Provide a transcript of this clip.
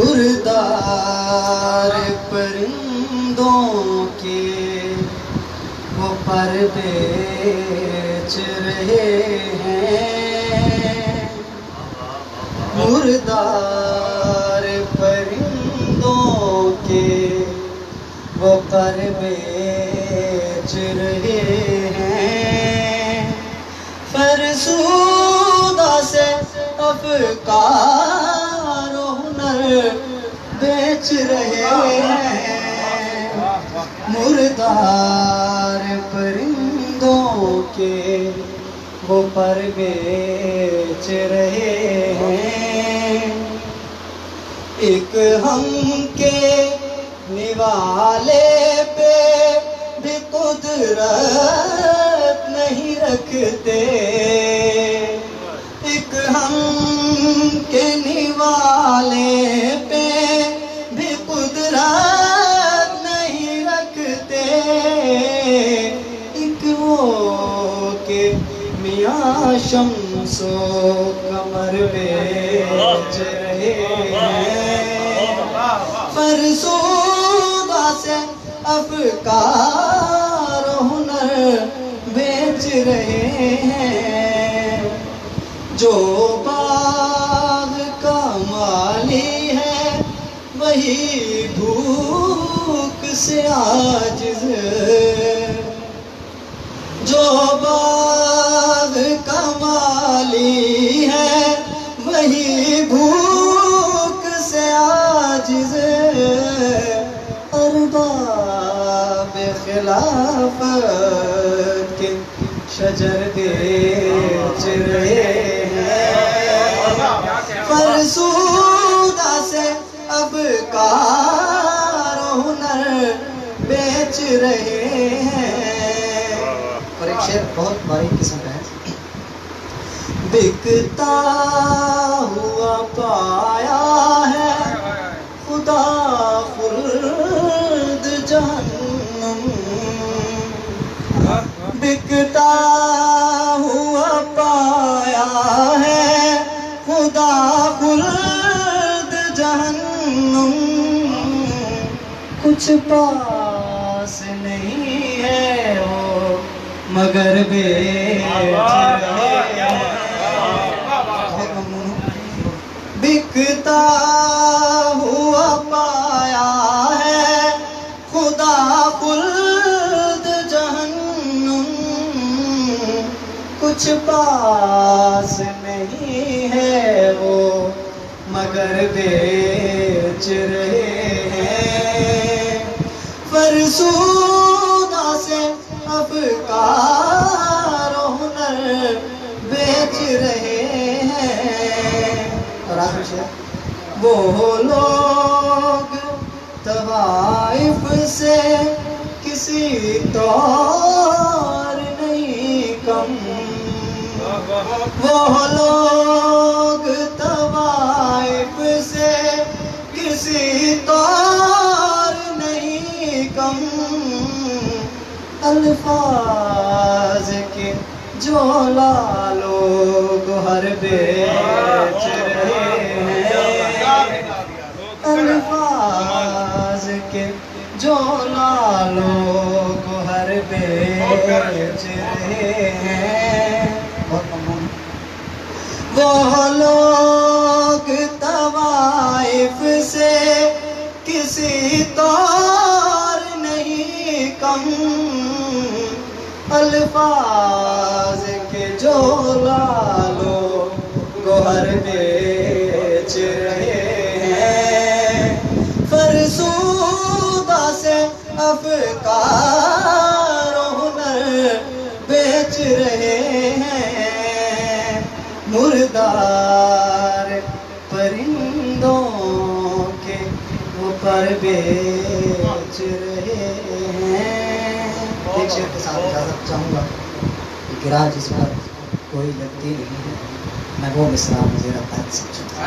مردار پرندوں کے وہ پر بیچ رہے ہیں، مردار پرندوں کے وہ پر بیچ رہے ہیں، فرسودہ سے افکار و ہنر بیچ رہے ہیں، مردار پرندوں کے وہ پر بیچ رہے ہیں، ایک ہم کے نوالے پہ بھی قدرت نہیں رکھتے، ایک ہم کے نوالے پہ بھی قدرت نہیں رکھتے، ایک وہ کہ میاں شمس و قمر بیچ رہے ہیں، فرسودہ سے افکار و ہنر بیچ رہے ہیں، جو باغ کا مالی ہے وہی بھوک سے عاجز، جو باغ کا مالی ہے وہی بھوک سے عاجز، ارباب خلافت کے شجر بیچ رہے ہیں، فرسودہ سے افکار و ہنر بیچ رہے ہیں۔ اور ایک شعر بہت باریک قسم کا ہے، بکتا ہوا پایا ہے خدا خلد جہنم، بکتا ہوا پایا ہے خدا خلد جہنم، کچھ پاس نہیں ہے وہ مگر بیچ رہے ہیں، بکتا ہوا پایا ہے خدا خلد جہنم، کچھ پاس نہیں ہے وہ مگر بیچ رہے ہیں، فرسودہ سے افکار و ہنر بیچ رہے ہیں۔ اور آخر شعر، وہ لوگ طوائف سے کسی طور نہیں کم، وہ لوگ طوائف سے کسی طور نہیں کم، الفاظ کے جو لالو گوہر بیچ رہے ہیں، الفاظ کے جو لالو گوہر بیچ رہے ہیں، وہ لوگ طوائف سے کسی طور نہیں کم، الفاظ کے جو لالو گوہر بیچ رہے ہیں، فرسودہ سے افکار و ہنر بیچ رہے ہیں، مردار پرندوں کے وہ پر بیچ رہے ہیں۔ ایک شعر کے ساتھ اجازت چاہوں گا، گرا جس پر کوئی لگتی نہیں ہے، میں وہ مصرع مجھے رب سمجھتا ہوں۔